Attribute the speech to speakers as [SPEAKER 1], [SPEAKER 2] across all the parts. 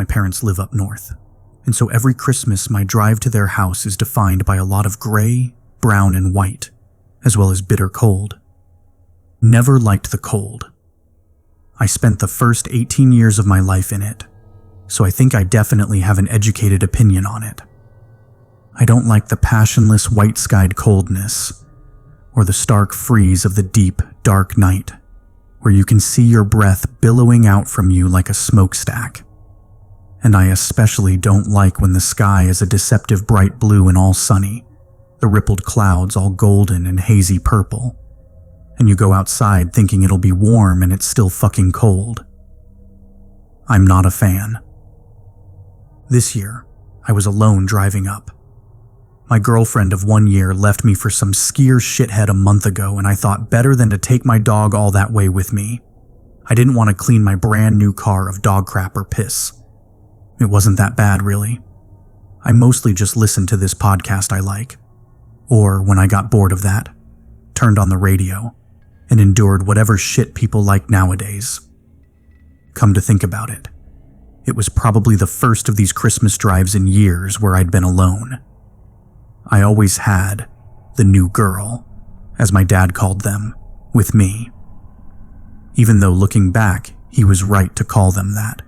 [SPEAKER 1] My parents live up north, and so every Christmas my drive to their house is defined by a lot of gray, brown, and white, as well as bitter cold. Never liked the cold. I spent the first 18 years of my life in it, so I think I definitely have an educated opinion on it. I don't like the passionless white-skied coldness, or the stark freeze of the deep, dark night, where you can see your breath billowing out from you like a smokestack. And I especially don't like when the sky is a deceptive bright blue and all sunny, the rippled clouds all golden and hazy purple, and you go outside thinking it'll be warm and it's still fucking cold. I'm not a fan. This year, I was alone driving up. My girlfriend of 1 year left me for some skier shithead a month ago, and I thought better than to take my dog all that way with me. I didn't want to clean my brand new car of dog crap or piss. It wasn't that bad, really. I mostly just listened to this podcast I like, or when I got bored of that, turned on the radio, and endured whatever shit people like nowadays. Come to think about it, it was probably the first of these Christmas drives in years where I'd been alone. I always had the new girl, as my dad called them, with me. Even though looking back, he was right to call them that.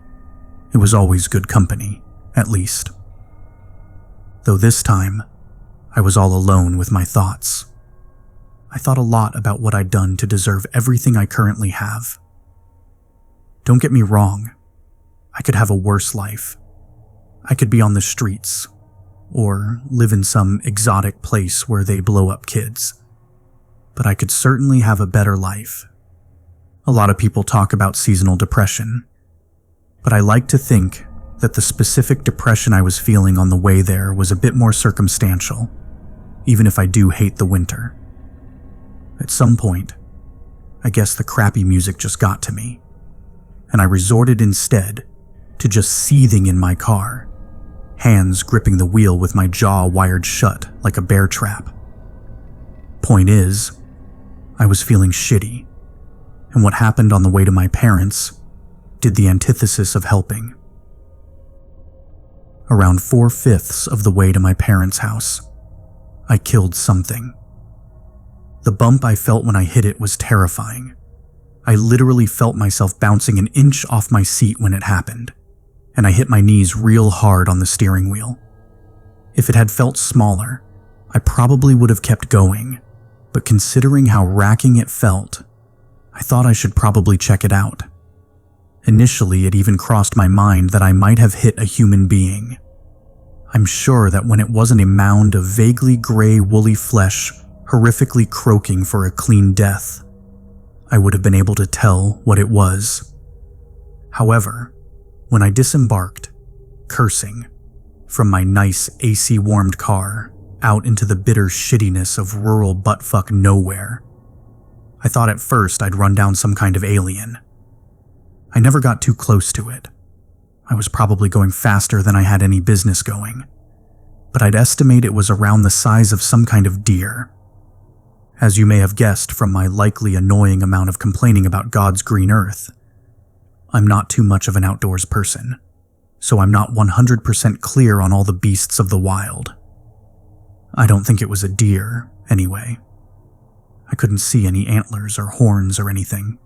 [SPEAKER 1] It was always good company, at least. Though this time, I was all alone with my thoughts. I thought a lot about what I'd done to deserve everything I currently have. Don't get me wrong, I could have a worse life. I could be on the streets, or live in some exotic place where they blow up kids. But I could certainly have a better life. A lot of people talk about seasonal depression, but I like to think that the specific depression I was feeling on the way there was a bit more circumstantial, even if I do hate the winter. At some point, I guess the crappy music just got to me, and I resorted instead to just seething in my car, hands gripping the wheel with my jaw wired shut like a bear trap. Point is, I was feeling shitty, and what happened on the way to my parents' did the antithesis of helping. Around 4/5 of the way to my parents' house, I killed something. The bump I felt when I hit it was terrifying. I literally felt myself bouncing an inch off my seat when it happened, and I hit my knees real hard on the steering wheel. If it had felt smaller, I probably would have kept going, but considering how racking it felt, I thought I should probably check it out. Initially, it even crossed my mind that I might have hit a human being. I'm sure that when it wasn't a mound of vaguely gray, woolly flesh horrifically croaking for a clean death, I would have been able to tell what it was. However, when I disembarked, cursing, from my nice AC-warmed car out into the bitter shittiness of rural buttfuck nowhere, I thought at first I'd run down some kind of alien. I never got too close to it. I was probably going faster than I had any business going, but I'd estimate it was around the size of some kind of deer. As you may have guessed from my likely annoying amount of complaining about God's green earth, I'm not too much of an outdoors person, so I'm not 100% clear on all the beasts of the wild. I don't think it was a deer, anyway. I couldn't see any antlers or horns or anything.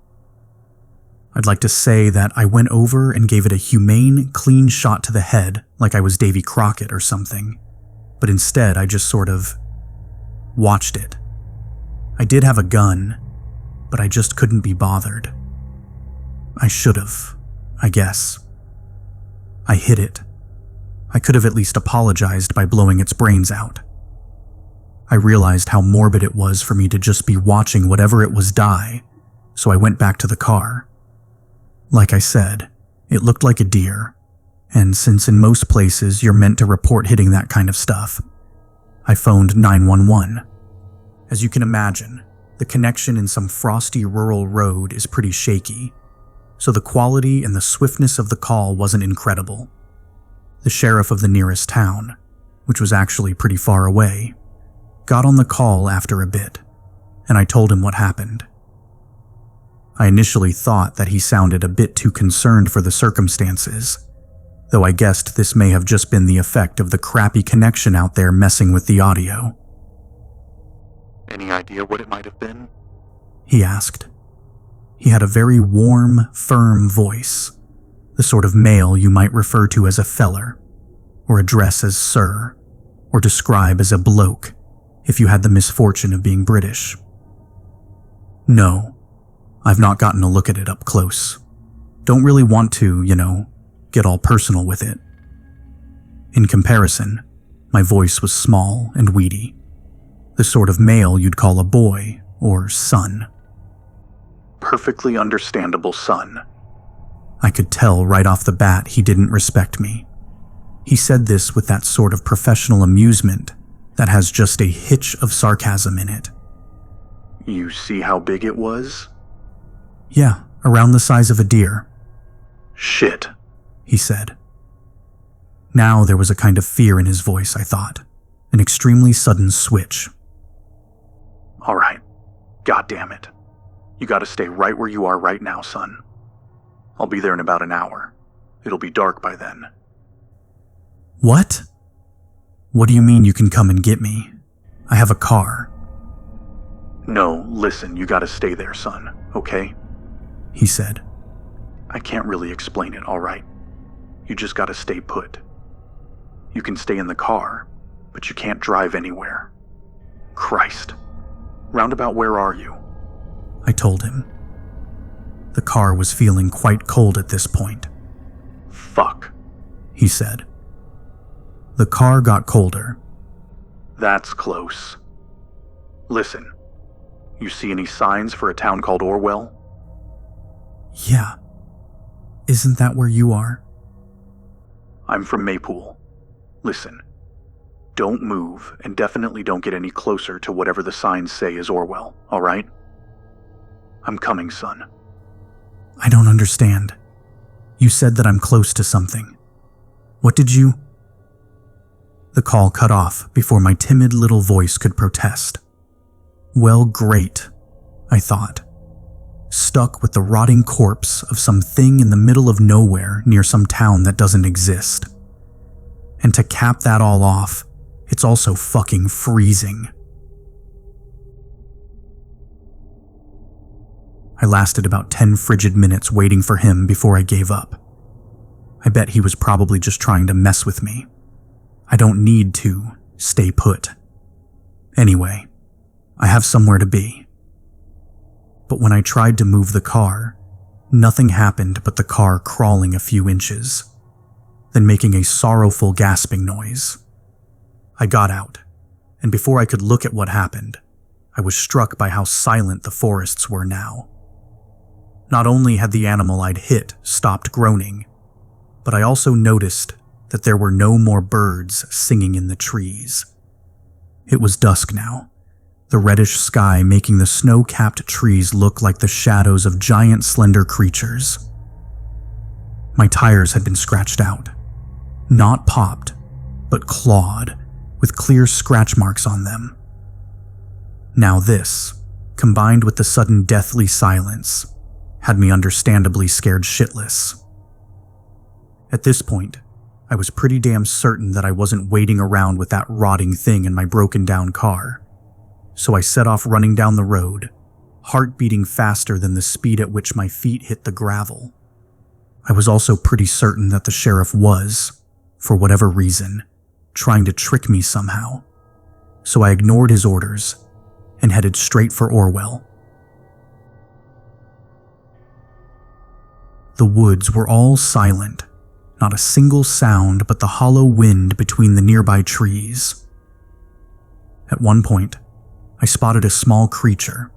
[SPEAKER 1] I'd like to say that I went over and gave it a humane, clean shot to the head like I was Davy Crockett or something, but instead I just sort of watched it. I did have a gun, but I just couldn't be bothered. I should've, I guess. I hit it. I could have at least apologized by blowing its brains out. I realized how morbid it was for me to just be watching whatever it was die, so I went back to the car. Like I said, it looked like a deer, and since in most places you're meant to report hitting that kind of stuff, I phoned 911. As you can imagine, the connection in some frosty rural road is pretty shaky, so the quality and the swiftness of the call wasn't incredible. The sheriff of the nearest town, which was actually pretty far away, got on the call after a bit, and I told him what happened. I initially thought that he sounded a bit too concerned for the circumstances, though I guessed this may have just been the effect of the crappy connection out there messing with the audio.
[SPEAKER 2] Any idea what it might have been?
[SPEAKER 1] He asked. He had a very warm, firm voice, the sort of male you might refer to as a feller, or address as sir, or describe as a bloke if you had the misfortune of being British. No, I've not gotten a look at it up close. Don't really want to, get all personal with it. In comparison, my voice was small and weedy, the sort of male you'd call a boy or son.
[SPEAKER 2] Perfectly understandable son.
[SPEAKER 1] I could tell right off the bat he didn't respect me. He said this with that sort of professional amusement that has just a hitch of sarcasm in it.
[SPEAKER 2] You see how big it was?
[SPEAKER 1] Yeah, around the size of a deer.
[SPEAKER 2] Shit,
[SPEAKER 1] he said. Now there was a kind of fear in his voice, I thought, an extremely sudden switch.
[SPEAKER 2] All right, God damn it. You gotta stay right where you are right now, son. I'll be there in about an hour. It'll be dark by then.
[SPEAKER 1] What? What do you mean you can come and get me? I have a car.
[SPEAKER 2] No, listen, you gotta stay there, son, okay?
[SPEAKER 1] He said.
[SPEAKER 2] I can't really explain it, all right? You just gotta stay put. You can stay in the car, but you can't drive anywhere. Christ. Roundabout where are you?
[SPEAKER 1] I told him. The car was feeling quite cold at this point.
[SPEAKER 2] Fuck,
[SPEAKER 1] he said. The car got colder.
[SPEAKER 2] That's close. Listen, you see any signs for a town called Orwell?
[SPEAKER 1] Yeah. Isn't that where you are?
[SPEAKER 2] I'm from Maypool. Listen, don't move and definitely don't get any closer to whatever the signs say is Orwell, all right? I'm coming, son.
[SPEAKER 1] I don't understand. You said that I'm close to something. What did you... The call cut off before my timid little voice could protest. Well, great, I thought. Stuck with the rotting corpse of some thing in the middle of nowhere near some town that doesn't exist. And to cap that all off, it's also fucking freezing. I lasted about 10 frigid minutes waiting for him before I gave up. I bet he was probably just trying to mess with me. I don't need to stay put. Anyway, I have somewhere to be. But when I tried to move the car, nothing happened but the car crawling a few inches, then making a sorrowful gasping noise. I got out, and before I could look at what happened, I was struck by how silent the forests were now. Not only had the animal I'd hit stopped groaning, but I also noticed that there were no more birds singing in the trees. It was dusk now, the reddish sky making the snow-capped trees look like the shadows of giant slender creatures. My tires had been scratched out, not popped, but clawed, with clear scratch marks on them. Now this, combined with the sudden deathly silence, had me understandably scared shitless. At this point, I was pretty damn certain that I wasn't waiting around with that rotting thing in my broken down car, so I set off running down the road, heart beating faster than the speed at which my feet hit the gravel. I was also pretty certain that the sheriff was, for whatever reason, trying to trick me somehow, so I ignored his orders and headed straight for Orwell. The woods were all silent, not a single sound but the hollow wind between the nearby trees. At one point, I spotted a small creature,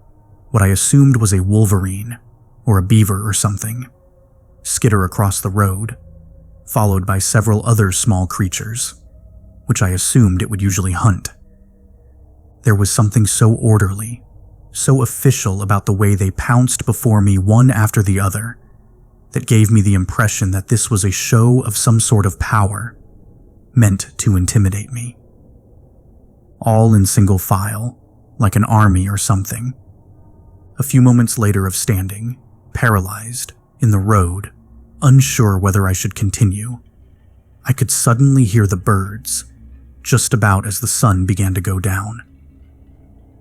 [SPEAKER 1] what I assumed was a wolverine or a beaver or something, skitter across the road, followed by several other small creatures, which I assumed it would usually hunt. There was something so orderly, so official about the way they pounced before me one after the other, that gave me the impression that this was a show of some sort of power, meant to intimidate me. All in single file, like an army or something. A few moments later of standing, paralyzed, in the road, unsure whether I should continue, I could suddenly hear the birds, just about as the sun began to go down.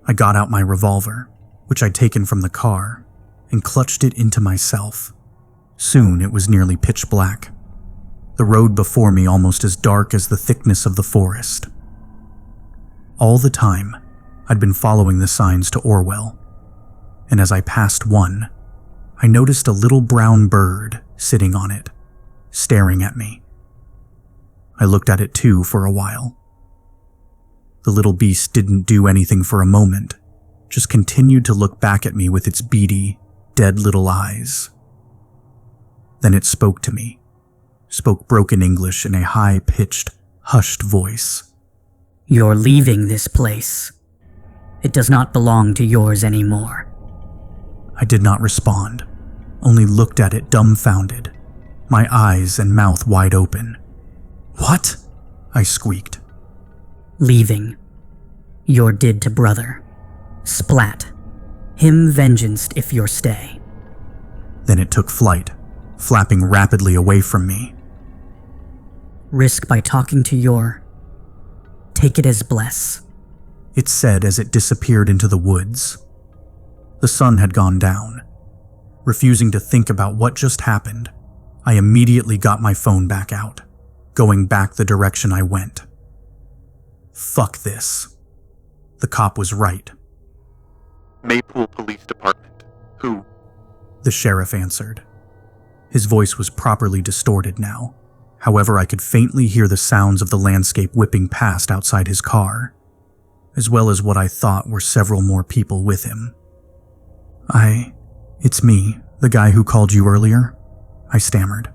[SPEAKER 1] I got out my revolver, which I'd taken from the car, and clutched it into myself. Soon it was nearly pitch black, the road before me almost as dark as the thickness of the forest. All the time, I'd been following the signs to Orwell, and as I passed one, I noticed a little brown bird sitting on it, staring at me. I looked at it too for a while. The little beast didn't do anything for a moment, just continued to look back at me with its beady, dead little eyes. Then it spoke to me, spoke broken English in a high-pitched, hushed voice.
[SPEAKER 3] "You're leaving this place. It does not belong to yours anymore."
[SPEAKER 1] I did not respond, only looked at it dumbfounded, my eyes and mouth wide open. "What?" I squeaked.
[SPEAKER 3] "Leaving. You're did to brother. Splat. Him vengeanced if you're stay."
[SPEAKER 1] Then it took flight, flapping rapidly away from me.
[SPEAKER 3] "Risk by talking to your... Take it as bless,"
[SPEAKER 1] it said as it disappeared into the woods. The sun had gone down. Refusing to think about what just happened, I immediately got my phone back out, going back the direction I went. Fuck this. The cop was right.
[SPEAKER 2] Maypool Police Department. Who?
[SPEAKER 1] The sheriff answered. His voice was properly distorted now. However, I could faintly hear the sounds of the landscape whipping past outside his car, as well as what I thought were several more people with him. It's me, the guy who called you earlier," I stammered.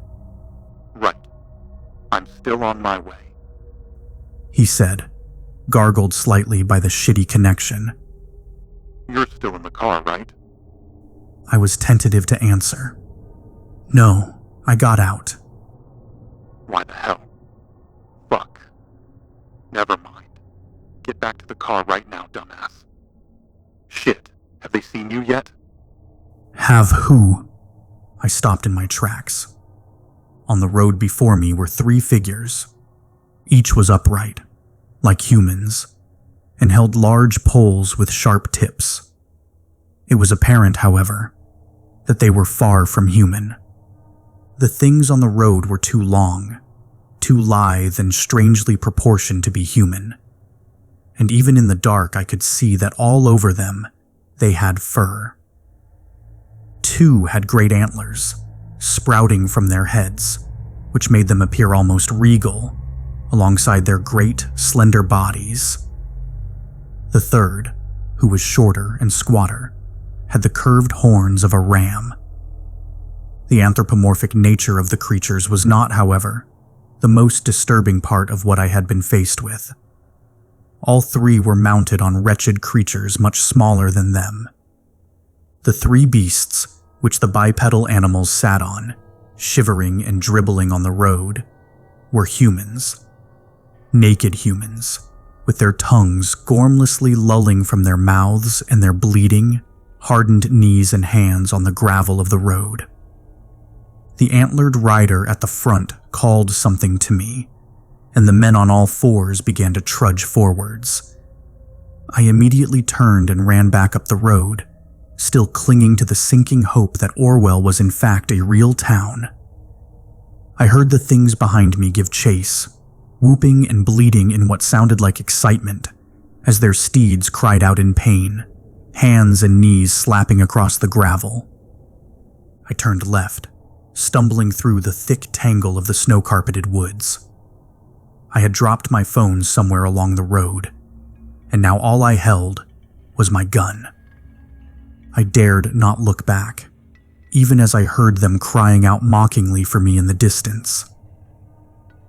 [SPEAKER 2] Right. I'm still on my way.
[SPEAKER 1] He said, gargled slightly by the shitty connection.
[SPEAKER 2] You're still in the car, right?
[SPEAKER 1] I was tentative to answer. No, I got out.
[SPEAKER 2] Why the hell? Fuck. Never mind. Get back to the car right now, dumbass. Shit, have they seen you yet?
[SPEAKER 1] Have who? I stopped in my tracks. On the road before me were 3 figures. Each was upright, like humans, and held large poles with sharp tips. It was apparent, however, that they were far from human. The things on the road were too long, too lithe and strangely proportioned to be human. And even in the dark I could see that all over them they had fur. 2 had great antlers, sprouting from their heads, which made them appear almost regal, alongside their great, slender bodies. The third, who was shorter and squatter, had the curved horns of a ram. The anthropomorphic nature of the creatures was not, however, the most disturbing part of what I had been faced with. All 3 were mounted on wretched creatures much smaller than them. The 3 beasts, which the bipedal animals sat on, shivering and dribbling on the road, were humans. Naked humans, with their tongues gormlessly lolling from their mouths and their bleeding, hardened knees and hands on the gravel of the road. The antlered rider at the front called something to me, and the men on all 4s began to trudge forwards. I immediately turned and ran back up the road, still clinging to the sinking hope that Orwell was in fact a real town. I heard the things behind me give chase, whooping and bleating in what sounded like excitement, as their steeds cried out in pain, hands and knees slapping across the gravel. I turned left, stumbling through the thick tangle of the snow-carpeted woods. I had dropped my phone somewhere along the road, and now all I held was my gun. I dared not look back, even as I heard them crying out mockingly for me in the distance.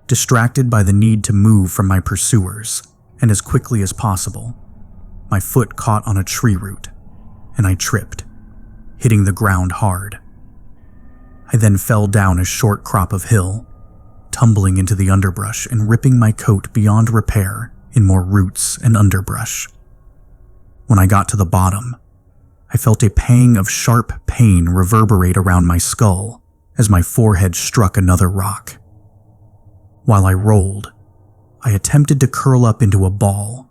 [SPEAKER 1] Distracted by the need to move from my pursuers, and as quickly as possible, my foot caught on a tree root, and I tripped, hitting the ground hard. I then fell down a short crop of hill, tumbling into the underbrush and ripping my coat beyond repair in more roots and underbrush. When I got to the bottom, I felt a pang of sharp pain reverberate around my skull as my forehead struck another rock. While I rolled, I attempted to curl up into a ball,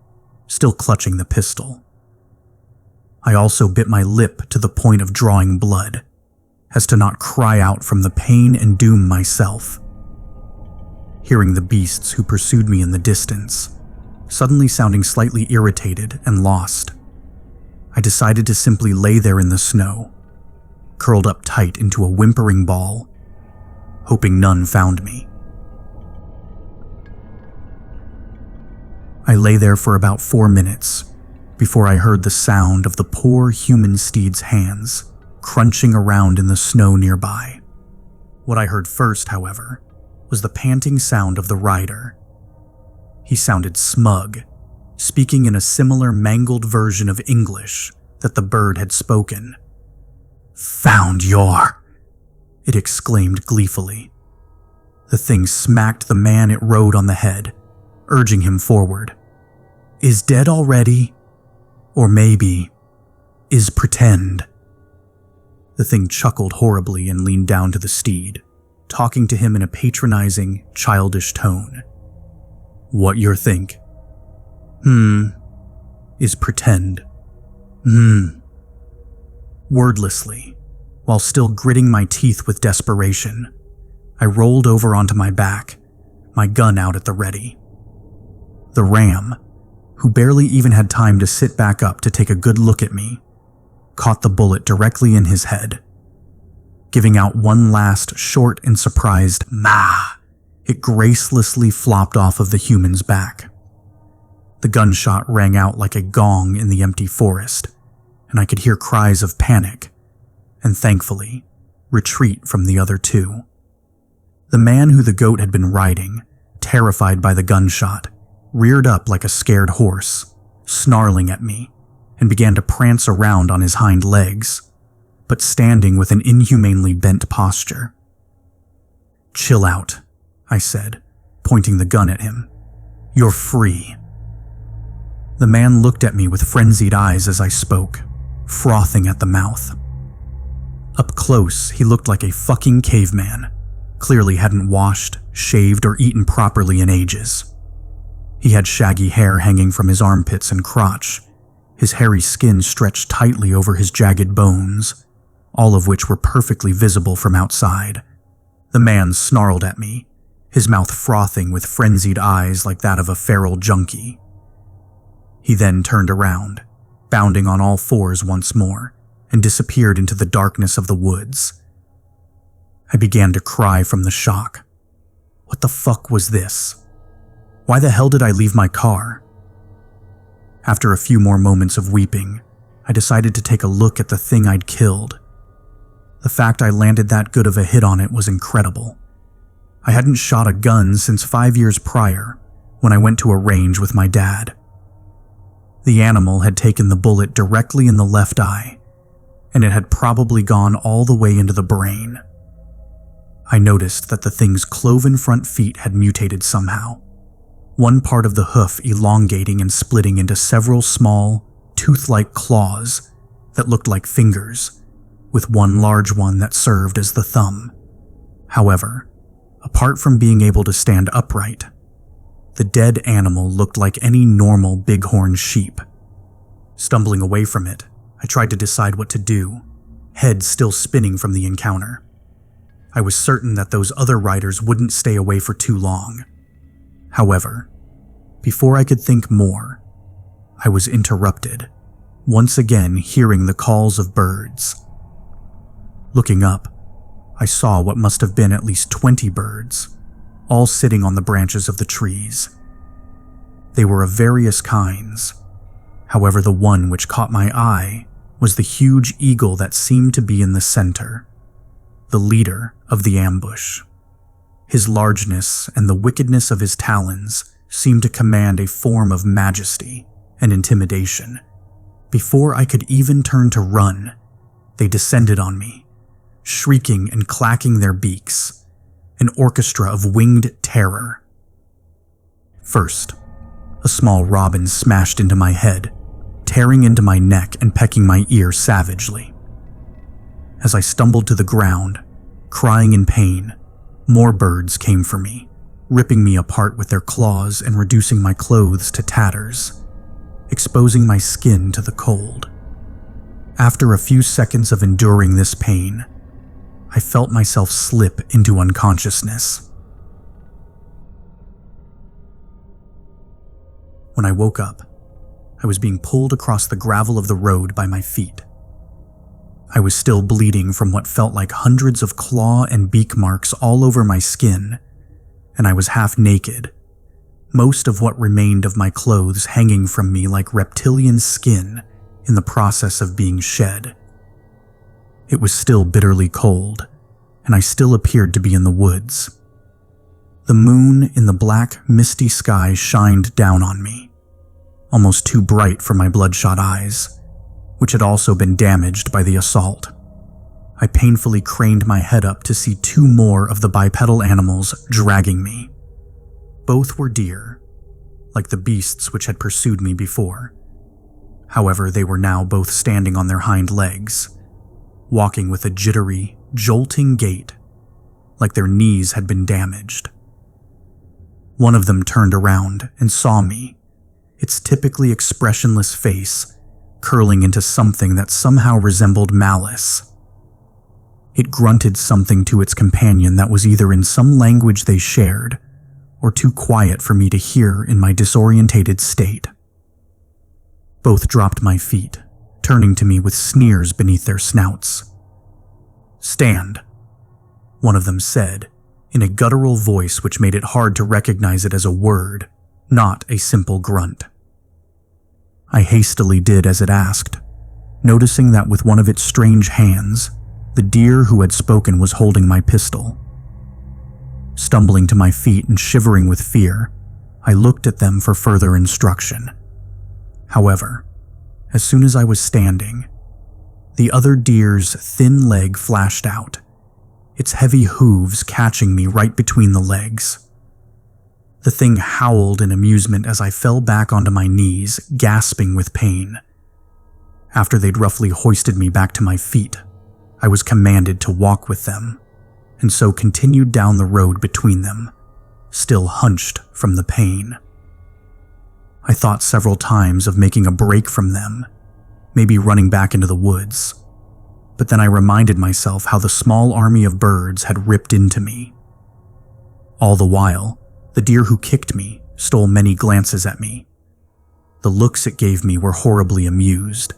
[SPEAKER 1] still clutching the pistol. I also bit my lip to the point of drawing blood, as to not cry out from the pain and doom myself. Hearing the beasts who pursued me in the distance, suddenly sounding slightly irritated and lost, I decided to simply lay there in the snow, curled up tight into a whimpering ball, hoping none found me. I lay there for about 4 minutes before I heard the sound of the poor human steed's hands crunching around in the snow nearby. What I heard first, however, was the panting sound of the rider. He sounded smug, speaking in a similar mangled version of English that the bird had spoken. "Found your," it exclaimed gleefully. The thing smacked the man it rode on the head, urging him forward. "Is dead already? Or maybe, is pretend." The thing chuckled horribly and leaned down to the steed, talking to him in a patronizing, childish tone. "What you think? Is pretend. Wordlessly, while still gritting my teeth with desperation, I rolled over onto my back, my gun out at the ready. The ram, who barely even had time to sit back up to take a good look at me, caught the bullet directly in his head. Giving out one last short and surprised "ma," it gracelessly flopped off of the human's back. The gunshot rang out like a gong in the empty forest, and I could hear cries of panic, and thankfully, retreat from the other two. The man who the goat had been riding, terrified by the gunshot, reared up like a scared horse, snarling at me, and began to prance around on his hind legs, but standing with an inhumanely bent posture. "Chill out," I said, pointing the gun at him. "You're free." The man looked at me with frenzied eyes as I spoke, frothing at the mouth. Up close, he looked like a fucking caveman, clearly hadn't washed, shaved, or eaten properly in ages. He had shaggy hair hanging from his armpits and crotch, his hairy skin stretched tightly over his jagged bones, all of which were perfectly visible from outside. The man snarled at me, his mouth frothing with frenzied eyes like that of a feral junkie. He then turned around, bounding on all fours once more, and disappeared into the darkness of the woods. I began to cry from the shock. What the fuck was this? Why the hell did I leave my car? After a few more moments of weeping, I decided to take a look at the thing I'd killed. The fact I landed that good of a hit on it was incredible. I hadn't shot a gun since 5 years prior, when I went to a range with my dad. The animal had taken the bullet directly in the left eye, and it had probably gone all the way into the brain. I noticed that the thing's cloven front feet had mutated somehow, one part of the hoof elongating and splitting into several small, tooth-like claws that looked like fingers, with one large one that served as the thumb. However, apart from being able to stand upright, the dead animal looked like any normal bighorn sheep. Stumbling away from it, I tried to decide what to do, head still spinning from the encounter. I was certain that those other riders wouldn't stay away for too long. However, before I could think more, I was interrupted, once again hearing the calls of birds. Looking up, I saw what must have been at least 20 birds, all sitting on the branches of the trees. They were of various kinds. However, the one which caught my eye was the huge eagle that seemed to be in the center, the leader of the ambush. His largeness and the wickedness of his talons seemed to command a form of majesty and intimidation. Before I could even turn to run, they descended on me, shrieking and clacking their beaks, an orchestra of winged terror. First, a small robin smashed into my head, tearing into my neck and pecking my ear savagely. As I stumbled to the ground, crying in pain, more birds came for me, ripping me apart with their claws and reducing my clothes to tatters, exposing my skin to the cold. After a few seconds of enduring this pain, I felt myself slip into unconsciousness. When I woke up, I was being pulled across the gravel of the road by my feet. I was still bleeding from what felt like hundreds of claw and beak marks all over my skin, and I was half naked, most of what remained of my clothes hanging from me like reptilian skin in the process of being shed. It was still bitterly cold, and I still appeared to be in the woods. The moon in the black, misty sky shined down on me, almost too bright for my bloodshot eyes, which had also been damaged by the assault. I painfully craned my head up to see two more of the bipedal animals dragging me. Both were deer, like the beasts which had pursued me before. However, they were now both standing on their hind legs, walking with a jittery, jolting gait, like their knees had been damaged. One of them turned around and saw me, its typically expressionless face curling into something that somehow resembled malice. It grunted something to its companion that was either in some language they shared or too quiet for me to hear in my disorientated state. Both dropped my feet, turning to me with sneers beneath their snouts. "Stand," one of them said, in a guttural voice which made it hard to recognize it as a word, not a simple grunt. I hastily did as it asked, noticing that with one of its strange hands, the deer who had spoken was holding my pistol. Stumbling to my feet and shivering with fear, I looked at them for further instruction. However, as soon as I was standing, the other deer's thin leg flashed out, its heavy hooves catching me right between the legs. The thing howled in amusement as I fell back onto my knees, gasping with pain. After they'd roughly hoisted me back to my feet, I was commanded to walk with them, and so continued down the road between them, still hunched from the pain. I thought several times of making a break from them, maybe running back into the woods, but then I reminded myself how the small army of birds had ripped into me. All the while, the deer who kicked me stole many glances at me. The looks it gave me were horribly amused,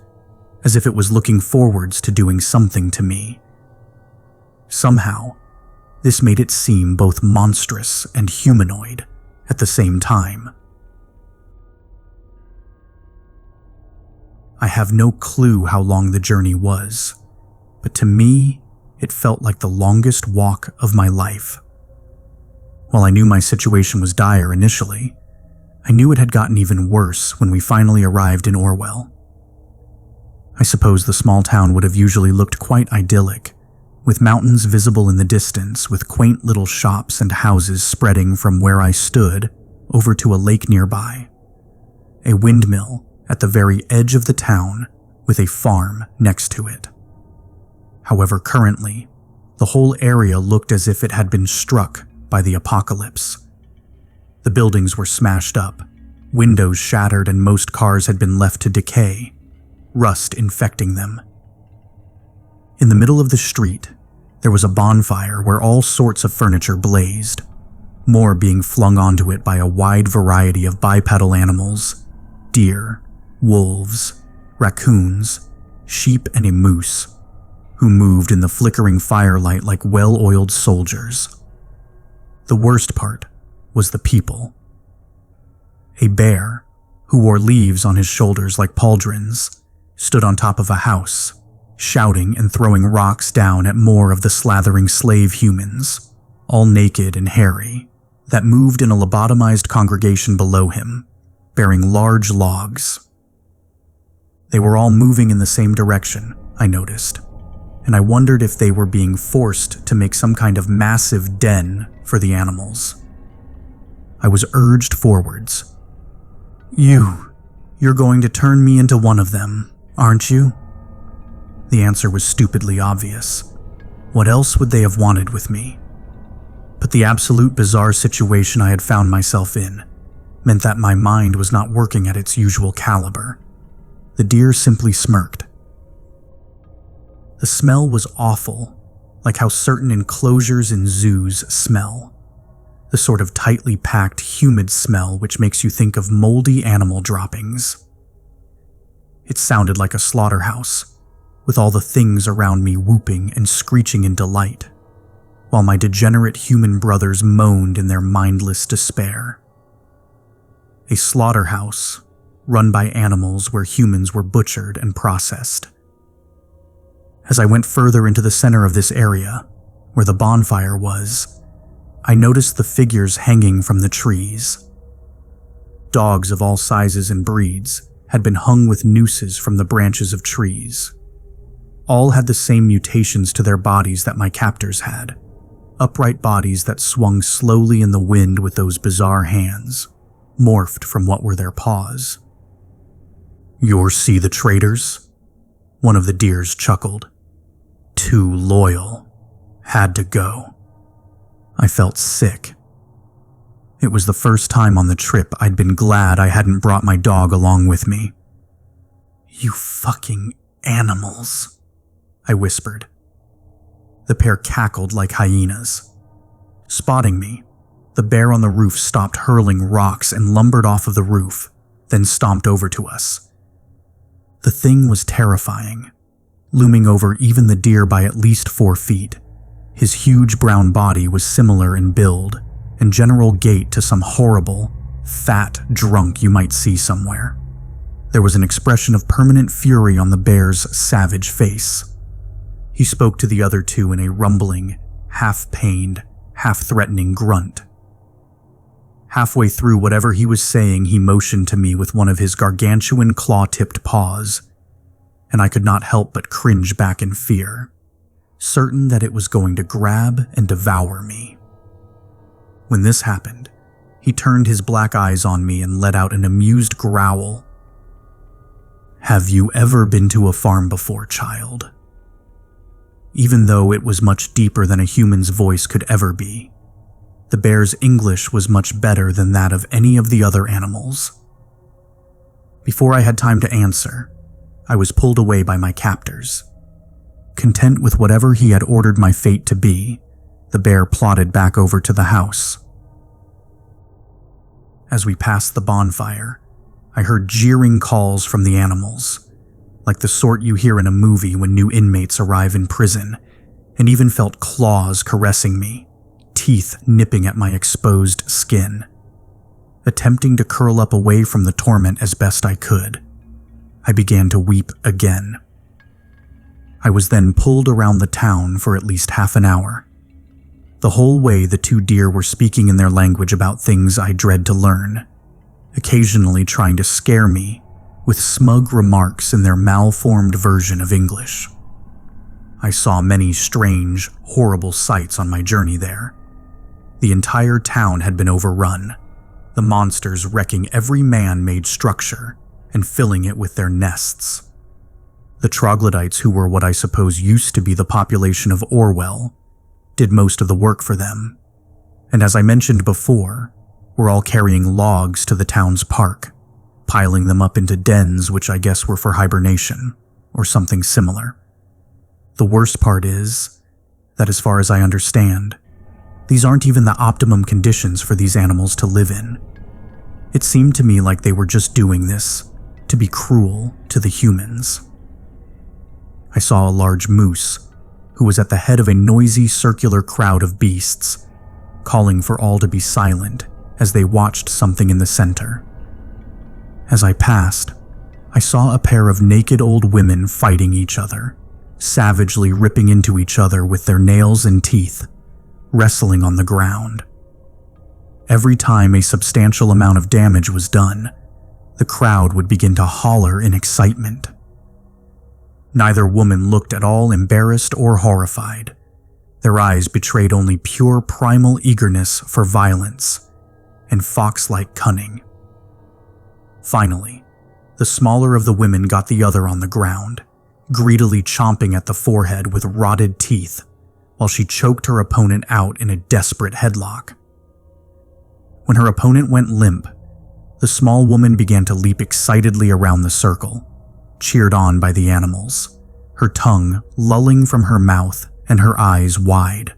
[SPEAKER 1] as if it was looking forwards to doing something to me. Somehow, this made it seem both monstrous and humanoid at the same time. I have no clue how long the journey was, but to me, it felt like the longest walk of my life. While I knew my situation was dire initially, I knew it had gotten even worse when we finally arrived in Orwell. I suppose the small town would have usually looked quite idyllic, with mountains visible in the distance with quaint little shops and houses spreading from where I stood over to a lake nearby, a windmill at the very edge of the town with a farm next to it. However, currently, the whole area looked as if it had been struck by the apocalypse. The buildings were smashed up, windows shattered, and most cars had been left to decay, rust infecting them. In the middle of the street, there was a bonfire where all sorts of furniture blazed, more being flung onto it by a wide variety of bipedal animals: deer, wolves, raccoons, sheep, and a moose, who moved in the flickering firelight like well-oiled soldiers. The worst part was the people. A bear, who wore leaves on his shoulders like pauldrons, stood on top of a house, shouting and throwing rocks down at more of the slathering slave humans, all naked and hairy, that moved in a lobotomized congregation below him, bearing large logs. They were all moving in the same direction, I noticed, and I wondered if they were being forced to make some kind of massive den for the animals. I was urged forwards. You're going to turn me into one of them, aren't you?" The answer was stupidly obvious. What else would they have wanted with me? But the absolute bizarre situation I had found myself in meant that my mind was not working at its usual caliber. The deer simply smirked. The smell was awful, like how certain enclosures in zoos smell. The sort of tightly packed, humid smell which makes you think of moldy animal droppings. It sounded like a slaughterhouse, with all the things around me whooping and screeching in delight, while my degenerate human brothers moaned in their mindless despair. A slaughterhouse run by animals where humans were butchered and processed. As I went further into the center of this area, where the bonfire was, I noticed the figures hanging from the trees. Dogs of all sizes and breeds had been hung with nooses from the branches of trees. All had the same mutations to their bodies that my captors had, upright bodies that swung slowly in the wind with those bizarre hands, morphed from what were their paws. "You see the traitors?" One of the deers chuckled. "Too loyal. Had to go." I felt sick. It was the first time on the trip I'd been glad I hadn't brought my dog along with me. "You fucking animals," I whispered. The pair cackled like hyenas. Spotting me, the bear on the roof stopped hurling rocks and lumbered off of the roof, then stomped over to us. The thing was terrifying, looming over even the deer by at least 4 feet. His huge brown body was similar in build and general gait to some horrible, fat drunk you might see somewhere. There was an expression of permanent fury on the bear's savage face. He spoke to the other two in a rumbling, half-pained, half-threatening grunt. Halfway through whatever he was saying, he motioned to me with one of his gargantuan claw-tipped paws, and I could not help but cringe back in fear, certain that it was going to grab and devour me. When this happened, he turned his black eyes on me and let out an amused growl. "Have you ever been to a farm before, child?" Even though it was much deeper than a human's voice could ever be, the bear's English was much better than that of any of the other animals. Before I had time to answer, I was pulled away by my captors. Content with whatever he had ordered my fate to be, the bear plodded back over to the house. As we passed the bonfire, I heard jeering calls from the animals, like the sort you hear in a movie when new inmates arrive in prison, and even felt claws caressing me, teeth nipping at my exposed skin. Attempting to curl up away from the torment as best I could, I began to weep again. I was then pulled around the town for at least half an hour. The whole way the 2 deer were speaking in their language about things I dread to learn, occasionally trying to scare me with smug remarks in their malformed version of English. I saw many strange, horrible sights on my journey there. The entire town had been overrun, the monsters wrecking every man-made structure and filling it with their nests. The troglodytes, who were what I suppose used to be the population of Orwell, did most of the work for them, and as I mentioned before, were all carrying logs to the town's park, piling them up into dens which I guess were for hibernation, or something similar. The worst part is that, as far as I understand, these aren't even the optimum conditions for these animals to live in. It seemed to me like they were just doing this to be cruel to the humans. I saw a large moose, who was at the head of a noisy circular crowd of beasts, calling for all to be silent as they watched something in the center. As I passed, I saw a pair of naked old women fighting each other, savagely ripping into each other with their nails and teeth, wrestling on the ground. Every time a substantial amount of damage was done, the crowd would begin to holler in excitement. Neither woman looked at all embarrassed or horrified. Their eyes betrayed only pure primal eagerness for violence and fox-like cunning. Finally, the smaller of the women got the other on the ground, greedily chomping at the forehead with rotted teeth, while she choked her opponent out in a desperate headlock. When her opponent went limp, the small woman began to leap excitedly around the circle, cheered on by the animals, her tongue lolling from her mouth and her eyes wide.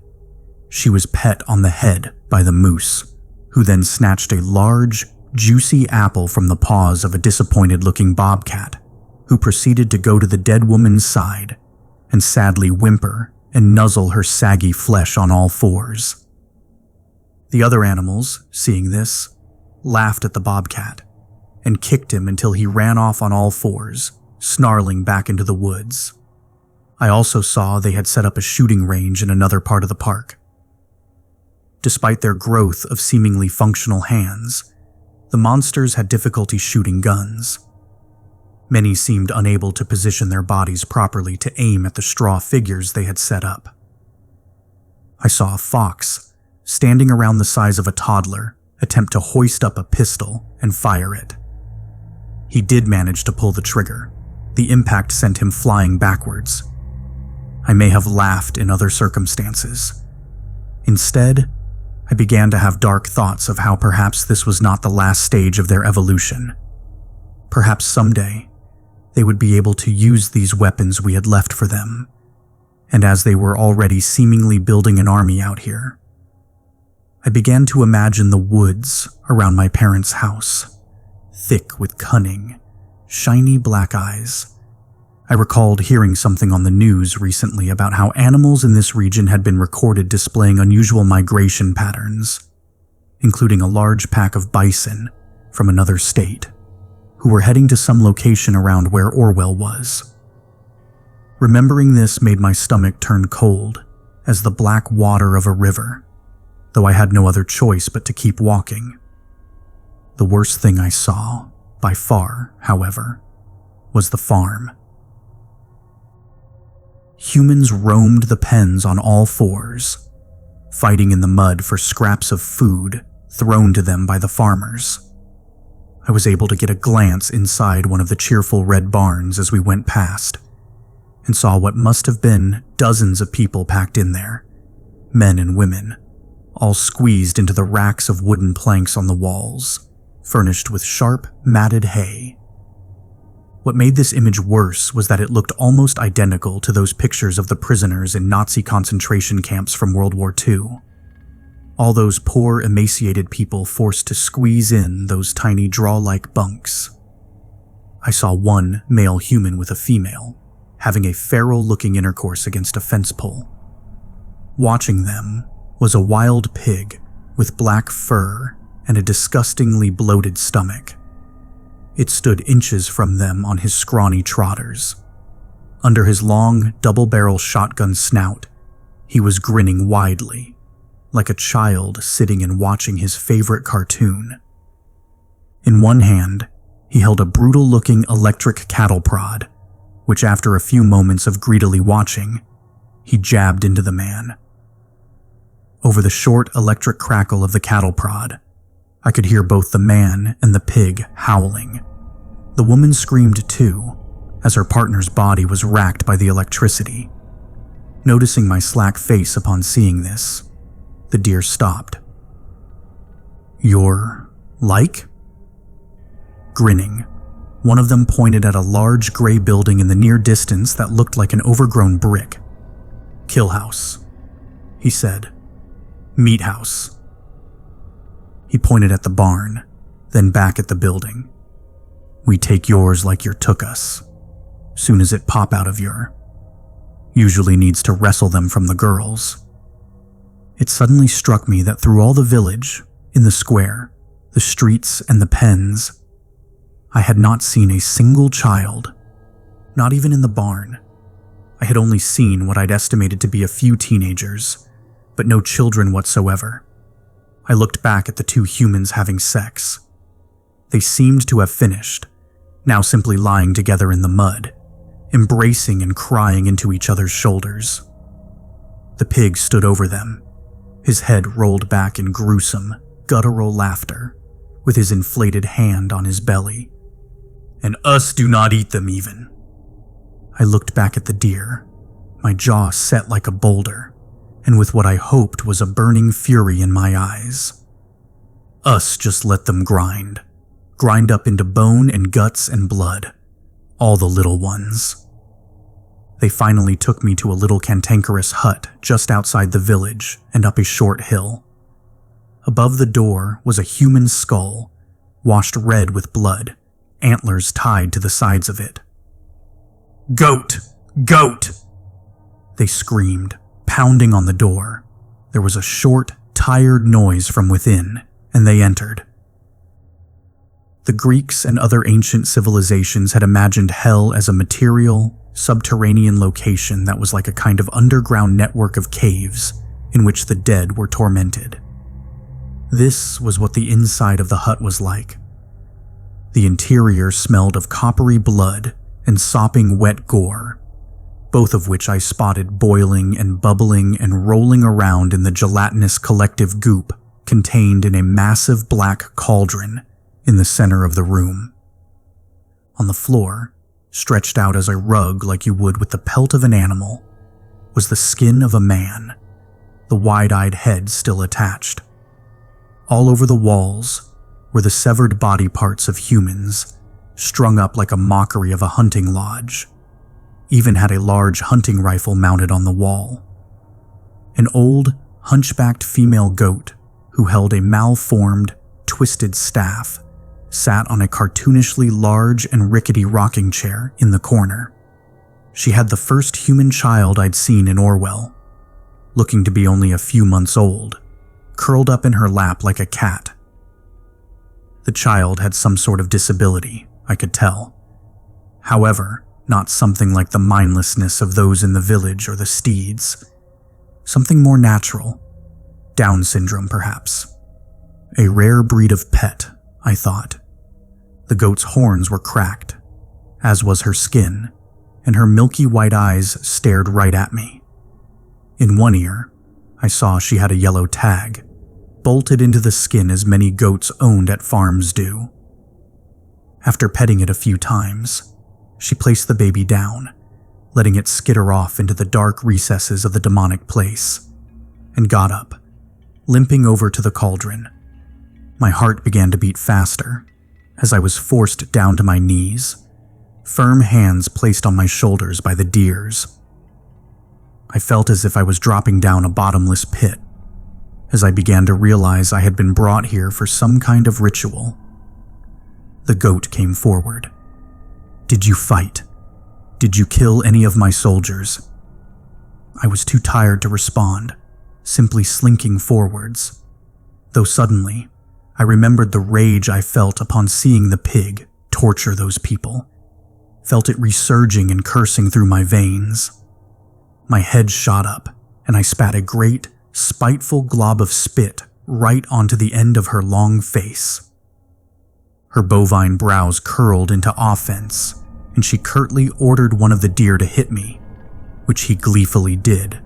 [SPEAKER 1] She was pet on the head by the moose, who then snatched a large, juicy apple from the paws of a disappointed-looking bobcat, who proceeded to go to the dead woman's side and sadly whimper and nuzzle her saggy flesh on all fours. The other animals, seeing this, laughed at the bobcat and kicked him until he ran off on all fours, snarling back into the woods. I also saw they had set up a shooting range in another part of the park. Despite their growth of seemingly functional hands, the monsters had difficulty shooting guns. Many seemed unable to position their bodies properly to aim at the straw figures they had set up. I saw a fox, standing around the size of a toddler, attempt to hoist up a pistol and fire it. He did manage to pull the trigger. The impact sent him flying backwards. I may have laughed in other circumstances. Instead, I began to have dark thoughts of how perhaps this was not the last stage of their evolution. Perhaps someday, they would be able to use these weapons we had left for them, and as they were already seemingly building an army out here, I began to imagine the woods around my parents' house, thick with cunning, shiny black eyes. I recalled hearing something on the news recently about how animals in this region had been recorded displaying unusual migration patterns, including a large pack of bison from another state, who were heading to some location around where Orwell was. Remembering this made my stomach turn cold as the black water of a river, though I had no other choice but to keep walking. The worst thing I saw, by far, however, was the farm. Humans roamed the pens on all fours, fighting in the mud for scraps of food thrown to them by the farmers. I was able to get a glance inside one of the cheerful red barns as we went past, and saw what must have been dozens of people packed in there, men and women, all squeezed into the racks of wooden planks on the walls, furnished with sharp, matted hay. What made this image worse was that it looked almost identical to those pictures of the prisoners in Nazi concentration camps from World War II. All those poor, emaciated people forced to squeeze in those tiny draw-like bunks. I saw one male human with a female, having a feral-looking intercourse against a fence pole. Watching them was a wild pig with black fur and a disgustingly bloated stomach. It stood inches from them on his scrawny trotters. Under his long, double-barrel shotgun snout, he was grinning widely, like a child sitting and watching his favorite cartoon. In one hand, he held a brutal-looking electric cattle prod, which after a few moments of greedily watching, he jabbed into the man. Over the short electric crackle of the cattle prod, I could hear both the man and the pig howling. The woman screamed too, as her partner's body was racked by the electricity. Noticing my slack face upon seeing this, the deer stopped. "You're like?" Grinning, one of them pointed at a large gray building in the near distance that looked like an overgrown brick. "Kill house," he said. "Meat house." He pointed at the barn, then back at the building. "We take yours like your took us. Soon as it pop out of your. Usually needs to wrestle them from the girls." It suddenly struck me that through all the village, in the square, the streets, and the pens, I had not seen a single child, not even in the barn. I had only seen what I'd estimated to be a few teenagers, but no children whatsoever. I looked back at the two humans having sex. They seemed to have finished, now simply lying together in the mud, embracing and crying into each other's shoulders. The pig stood over them, his head rolled back in gruesome, guttural laughter, with his inflated hand on his belly. "And us do not eat them even." I looked back at the deer, my jaw set like a boulder, and with what I hoped was a burning fury in my eyes. Us just let them grind up into bone and guts and blood, all the little ones. They finally took me to a little cantankerous hut just outside the village and up a short hill. Above the door was a human skull, washed red with blood, antlers tied to the sides of it. "Goat! Goat!" they screamed, pounding on the door. There was a short, tired noise from within, and they entered. The Greeks and other ancient civilizations had imagined hell as a material, subterranean location that was like a kind of underground network of caves in which the dead were tormented. This was what the inside of the hut was like. The interior smelled of coppery blood and sopping wet gore, both of which I spotted boiling and bubbling and rolling around in the gelatinous collective goop contained in a massive black cauldron in the center of the room. On the floor, stretched out as a rug like you would with the pelt of an animal, was the skin of a man, the wide-eyed head still attached. All over the walls were the severed body parts of humans, strung up like a mockery of a hunting lodge. Even had a large hunting rifle mounted on the wall. An old, hunchbacked female goat who held a malformed, twisted staff sat on a cartoonishly large and rickety rocking chair in the corner. She had the first human child I'd seen in Orwell, looking to be only a few months old, curled up in her lap like a cat. The child had some sort of disability, I could tell. However, not something like the mindlessness of those in the village or the steeds. Something more natural. Down syndrome, perhaps. A rare breed of pet, I thought. The goat's horns were cracked, as was her skin, and her milky white eyes stared right at me. In one ear, I saw she had a yellow tag, bolted into the skin as many goats owned at farms do. After petting it a few times, she placed the baby down, letting it skitter off into the dark recesses of the demonic place, and got up, limping over to the cauldron. My heart began to beat faster as I was forced down to my knees, firm hands placed on my shoulders by the deers. I felt as if I was dropping down a bottomless pit as I began to realize I had been brought here for some kind of ritual. The goat came forward. "Did you fight? Did you kill any of my soldiers?" I was too tired to respond, simply slinking forwards, though suddenly I remembered the rage I felt upon seeing the pig torture those people, felt it resurging and cursing through my veins. My head shot up, and I spat a great, spiteful glob of spit right onto the end of her long face. Her bovine brows curled into offense, and she curtly ordered one of the deer to hit me, which he gleefully did,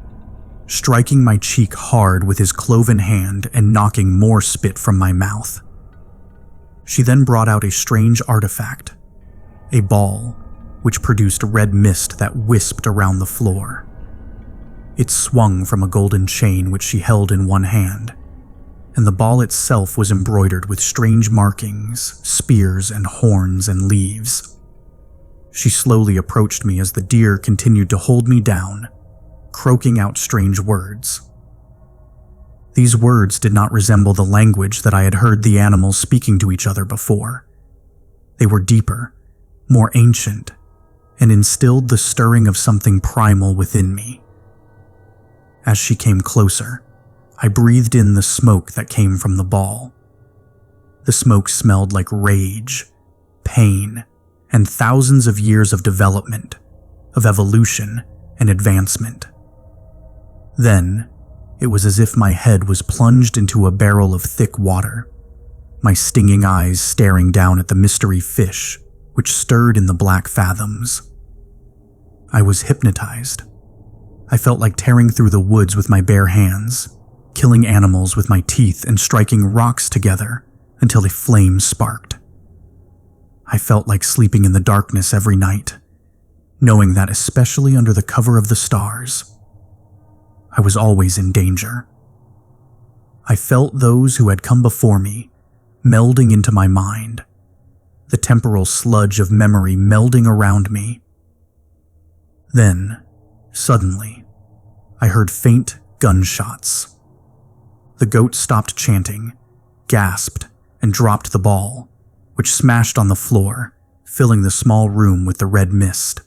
[SPEAKER 1] striking my cheek hard with his cloven hand and knocking more spit from my mouth. She then brought out a strange artifact, a ball, which produced red mist that wisped around the floor. It swung from a golden chain which she held in one hand, and the ball itself was embroidered with strange markings, spears and horns and leaves. She slowly approached me as the deer continued to hold me down, croaking out strange words. These words did not resemble the language that I had heard the animals speaking to each other before. They were deeper, more ancient, and instilled the stirring of something primal within me. As she came closer, I breathed in the smoke that came from the ball. The smoke smelled like rage, pain, and thousands of years of development, of evolution and advancement. Then, it was as if my head was plunged into a barrel of thick water, my stinging eyes staring down at the mystery fish which stirred in the black fathoms. I was hypnotized. I felt like tearing through the woods with my bare hands, killing animals with my teeth and striking rocks together until a flame sparked. I felt like sleeping in the darkness every night, knowing that especially under the cover of the stars, I was always in danger. I felt those who had come before me melding into my mind, the temporal sludge of memory melding around me. Then, suddenly, I heard faint gunshots. The goat stopped chanting, gasped, and dropped the ball, which smashed on the floor, filling the small room with the red mist.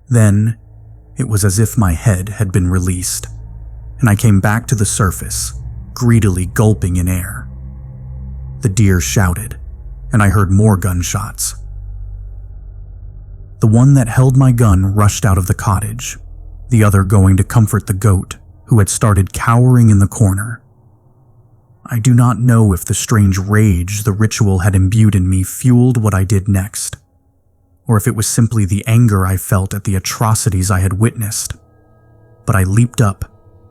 [SPEAKER 1] Then, it was as if my head had been released, and I came back to the surface, greedily gulping in air. The deer shouted, and I heard more gunshots. The one that held my gun rushed out of the cottage, the other going to comfort the goat, who had started cowering in the corner. I do not know if the strange rage the ritual had imbued in me fueled what I did next, or if it was simply the anger I felt at the atrocities I had witnessed, but I leaped up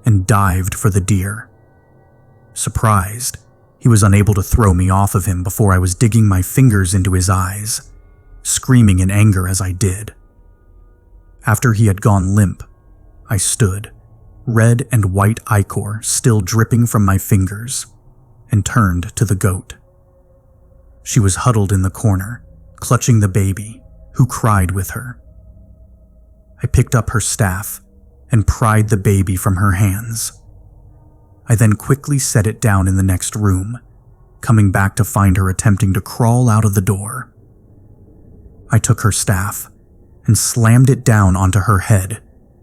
[SPEAKER 1] and dived for the deer. Surprised, he was unable to throw me off of him before I was digging my fingers into his eyes, screaming in anger as I did. After he had gone limp, I stood, red and white ichor still dripping from my fingers, and turned to the goat. She was huddled in the corner, clutching the baby, who cried with her. I picked up her staff and pried the baby from her hands. I then quickly set it down in the next room, coming back to find her attempting to crawl out of the door. I took her staff and slammed it down onto her head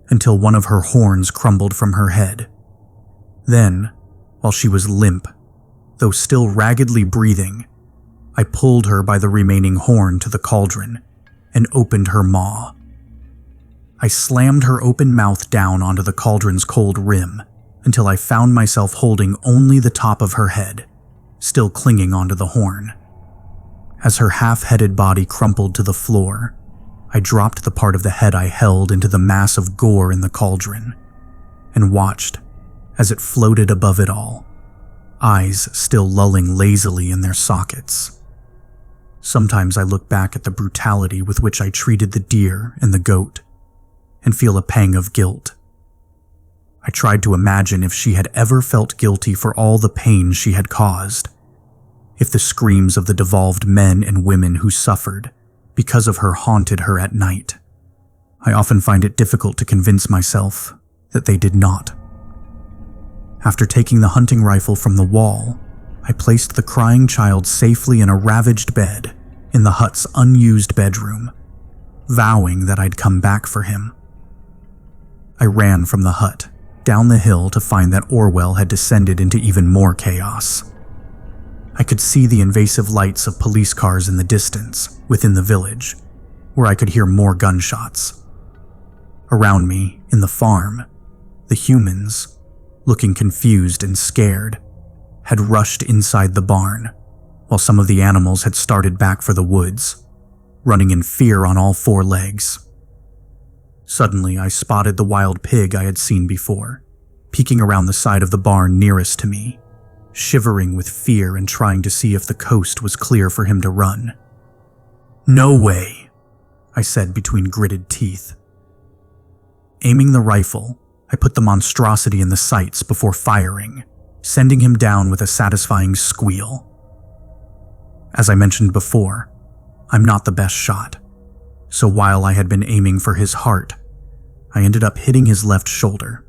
[SPEAKER 1] until one of her horns crumbled from her head. Then, while she was limp, though still raggedly breathing, I pulled her by the remaining horn to the cauldron and opened her maw. I slammed her open mouth down onto the cauldron's cold rim until I found myself holding only the top of her head, still clinging onto the horn. As her half-headed body crumpled to the floor, I dropped the part of the head I held into the mass of gore in the cauldron and watched as it floated above it all, eyes still lolling lazily in their sockets. Sometimes I look back at the brutality with which I treated the deer and the goat and feel a pang of guilt. I tried to imagine if she had ever felt guilty for all the pain she had caused, if the screams of the devolved men and women who suffered because of her haunted her at night. I often find it difficult to convince myself that they did not. After taking the hunting rifle from the wall, I placed the crying child safely in a ravaged bed in the hut's unused bedroom, vowing that I'd come back for him. I ran from the hut, down the hill to find that Orwell had descended into even more chaos. I could see the invasive lights of police cars in the distance, within the village, where I could hear more gunshots. Around me, in the farm, the humans, looking confused and scared, had rushed inside the barn, while some of the animals had started back for the woods, running in fear on all four legs. Suddenly, I spotted the wild pig I had seen before, peeking around the side of the barn nearest to me, shivering with fear and trying to see if the coast was clear for him to run. "No way," I said between gritted teeth. Aiming the rifle, I put the monstrosity in the sights before firing, sending him down with a satisfying squeal. As I mentioned before, I'm not the best shot, so while I had been aiming for his heart, I ended up hitting his left shoulder.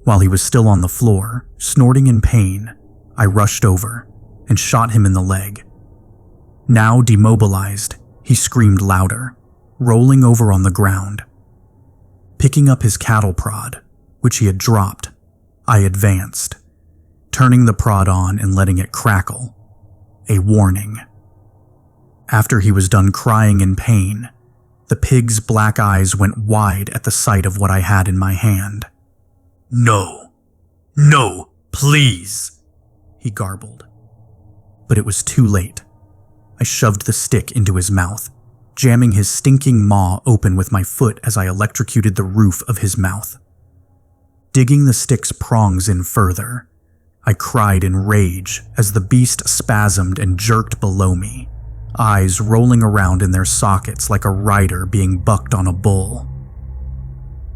[SPEAKER 1] While he was still on the floor, snorting in pain, I rushed over and shot him in the leg. Now demobilized, he screamed louder, rolling over on the ground. Picking up his cattle prod, which he had dropped, I advanced, turning the prod on and letting it crackle, a warning. After he was done crying in pain, the pig's black eyes went wide at the sight of what I had in my hand. "No, no, please," he garbled. But it was too late. I shoved the stick into his mouth, jamming his stinking maw open with my foot as I electrocuted the roof of his mouth. Digging the stick's prongs in further, I cried in rage as the beast spasmed and jerked below me, eyes rolling around in their sockets like a rider being bucked on a bull.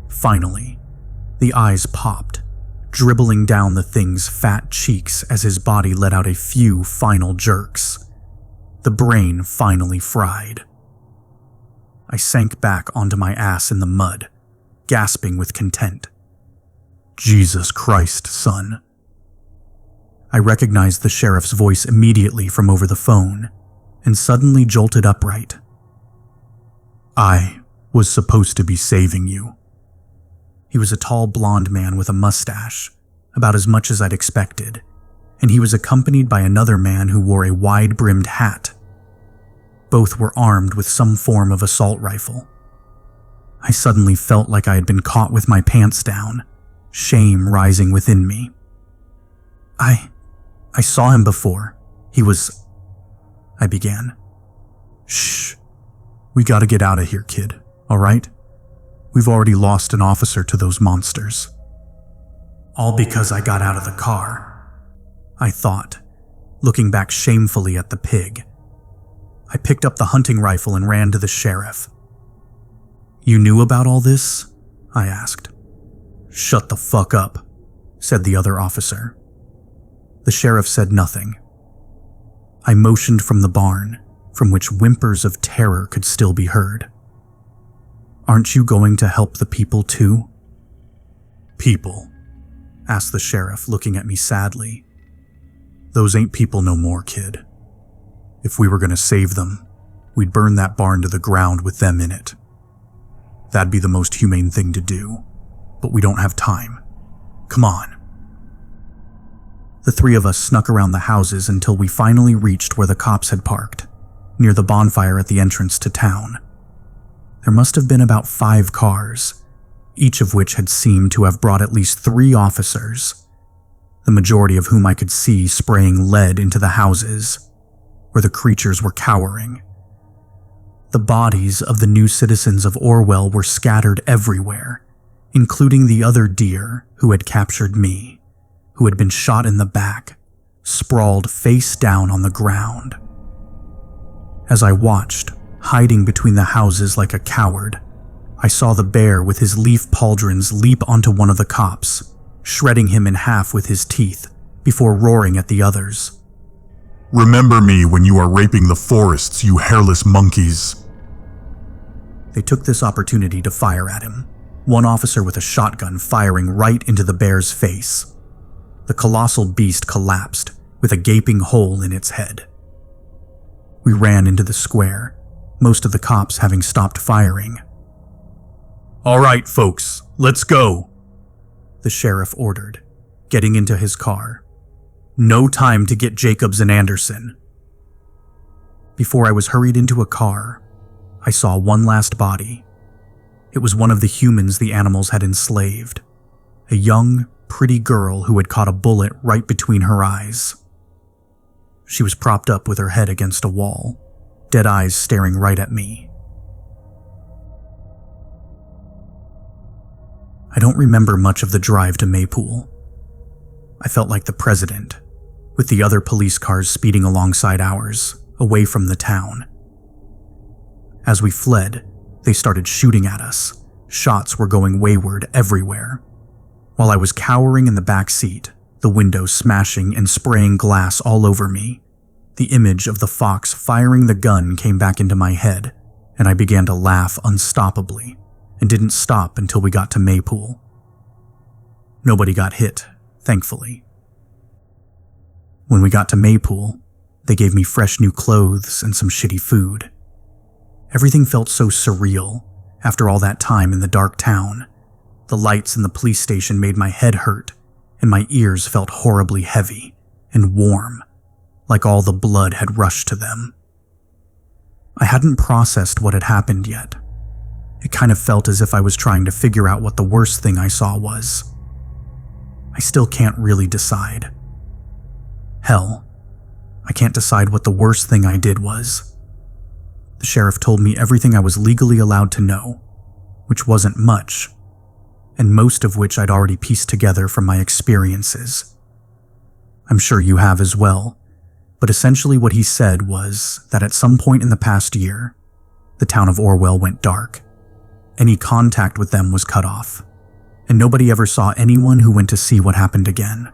[SPEAKER 1] Finally, The eyes popped, dribbling down the thing's fat cheeks as his body let out a few final jerks. The brain finally fried. I sank back onto my ass in the mud, gasping with content. Jesus Christ, son. I recognized the sheriff's voice immediately from over the phone and suddenly jolted upright. I was supposed to be saving you. He was a tall blonde man with a mustache, about as much as I'd expected, and he was accompanied by another man who wore a wide-brimmed hat. Both were armed with some form of assault rifle. I suddenly felt like I had been caught with my pants down, shame rising within me. I saw him before. I began. Shh. We gotta get out of here, kid, all right? We've already lost an officer to those monsters. All because I got out of the car, I thought, looking back shamefully at the pig. I picked up the hunting rifle and ran to the sheriff. You knew about all this? I asked. Shut the fuck up, said the other officer. The sheriff said nothing. I motioned from the barn, from which whimpers of terror could still be heard. Aren't you going to help the people too? People? Asked the sheriff, looking at me sadly. Those ain't people no more, kid. If we were going to save them, we'd burn that barn to the ground with them in it. That'd be the most humane thing to do, but we don't have time. Come on. The three of us snuck around the houses until we finally reached where the cops had parked, near the bonfire at the entrance to town. There must have been about 5 cars, each of which had seemed to have brought at least 3 officers, the majority of whom I could see spraying lead into the houses, where the creatures were cowering. The bodies of the new citizens of Orwell were scattered everywhere, including the other deer who had captured me, who had been shot in the back, sprawled face down on the ground. As I watched, hiding between the houses like a coward, I saw the bear with his leaf pauldrons leap onto one of the cops, shredding him in half with his teeth, before roaring at the others.
[SPEAKER 4] Remember me when you are raping the forests, you hairless monkeys.
[SPEAKER 1] They took this opportunity to fire at him, one officer with a shotgun firing right into the bear's face. The colossal beast collapsed, with a gaping hole in its head. We ran into the square, most of the cops having stopped firing. All right, folks, let's go, the sheriff ordered, getting into his car. No time to get Jacobs and Anderson. Before I was hurried into a car, I saw one last body. It was one of the humans the animals had enslaved, a young, pretty girl who had caught a bullet right between her eyes. She was propped up with her head against a wall, dead eyes staring right at me. I don't remember much of the drive to Maypool. I felt like the president, with the other police cars speeding alongside ours, away from the town. As we fled, they started shooting at us. Shots were going wayward everywhere. While I was cowering in the back seat, the window smashing and spraying glass all over me, the image of the fox firing the gun came back into my head, and I began to laugh unstoppably, and didn't stop until we got to Maypool. Nobody got hit, thankfully. When we got to Maypool, they gave me fresh new clothes and some shitty food. Everything felt so surreal after all that time in the dark town. The lights in the police station made my head hurt, and my ears felt horribly heavy and warm, like all the blood had rushed to them. I hadn't processed what had happened yet. It kind of felt as if I was trying to figure out what the worst thing I saw was. I still can't really decide. Hell, I can't decide what the worst thing I did was. The sheriff told me everything I was legally allowed to know, which wasn't much, and most of which I'd already pieced together from my experiences. I'm sure you have as well, but essentially what he said was that at some point in the past year, the town of Orwell went dark. Any contact with them was cut off. and nobody ever saw anyone who went to see what happened again.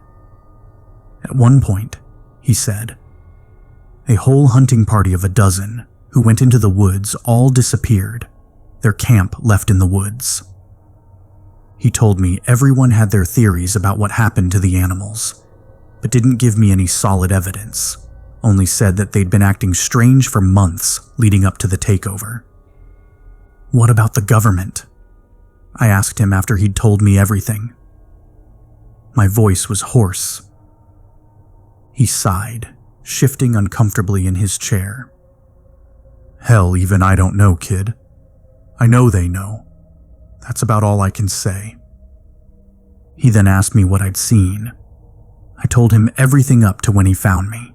[SPEAKER 1] At one point, he said, a whole hunting party of 12 who went into the woods all disappeared, their camp left in the woods. He told me everyone had their theories about what happened to the animals, but didn't give me any solid evidence, only said that they'd been acting strange for months leading up to the takeover. What about the government? I asked him after he'd told me everything. My voice was hoarse. He sighed, shifting uncomfortably in his chair. Hell, even I don't know, kid. I know they know. That's about all I can say. He then asked me what I'd seen. I told him everything up to when he found me.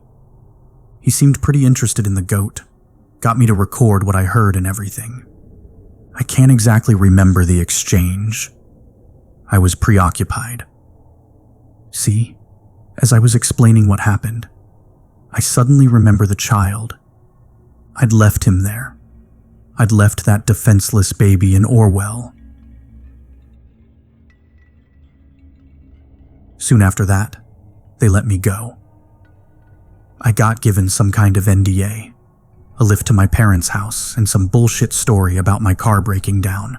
[SPEAKER 1] He seemed pretty interested in the goat, got me to record what I heard and everything. I can't exactly remember the exchange. I was preoccupied. See, as I was explaining what happened, I suddenly remember the child. I'd left him there. I'd left that defenseless baby in Orwell. Soon after that, they let me go. I got given some kind of NDA, a lift to my parents' house, and some bullshit story about my car breaking down.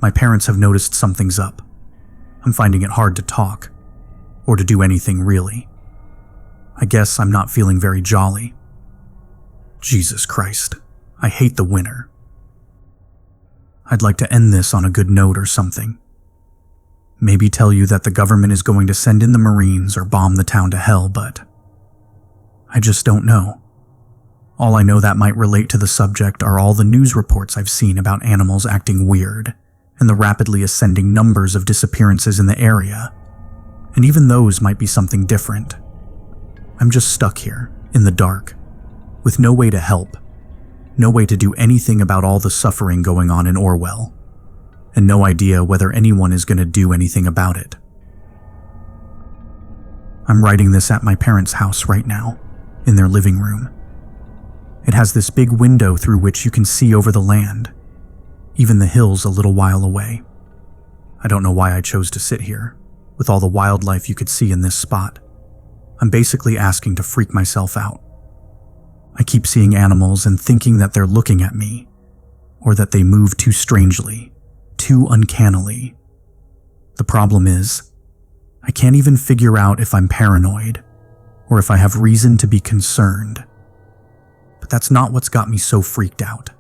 [SPEAKER 1] My parents have noticed something's up. I'm finding it hard to talk, or to do anything really. I guess I'm not feeling very jolly. Jesus Christ, I hate the winter. I'd like to end this on a good note or something. Maybe tell you that the government is going to send in the Marines or bomb the town to hell, but I just don't know. All I know that might relate to the subject are all the news reports I've seen about animals acting weird, and the rapidly ascending numbers of disappearances in the area. And even those might be something different. I'm just stuck here, in the dark, with no way to help, no way to do anything about all the suffering going on in Orwell, and no idea whether anyone is going to do anything about it. I'm writing this at my parents' house right now, in their living room. It has this big window through which you can see over the land, even the hills a little while away. I don't know why I chose to sit here, with all the wildlife you could see in this spot. I'm basically asking to freak myself out. I keep seeing animals and thinking that they're looking at me, or that they move too strangely, too uncannily. The problem is, I can't even figure out if I'm paranoid, or if I have reason to be concerned. But that's not what's got me so freaked out.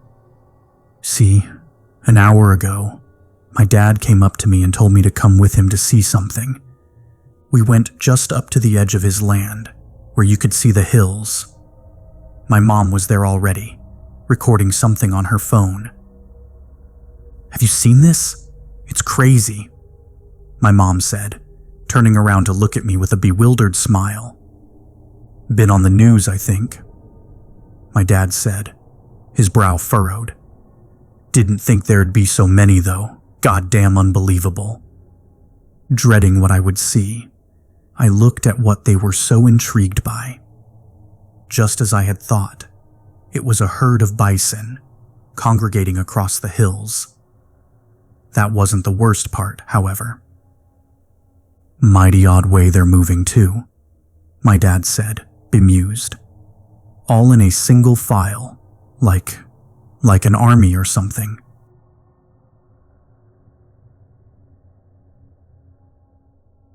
[SPEAKER 1] See, an hour ago, my dad came up to me and told me to come with him to see something. We went just up to the edge of his land, where you could see the hills. My mom was there already, recording something on her phone. Have you seen this? It's crazy, my mom said, turning around to look at me with a bewildered smile. Been on the news, I think, my dad said, his brow furrowed. Didn't think there'd be so many, though. Goddamn unbelievable. Dreading what I would see, I looked at what they were so intrigued by. Just as I had thought, it was a herd of bison, congregating across the hills. That wasn't the worst part, however. Mighty odd way they're moving too, my dad said, bemused. All in a single file, like an army or something.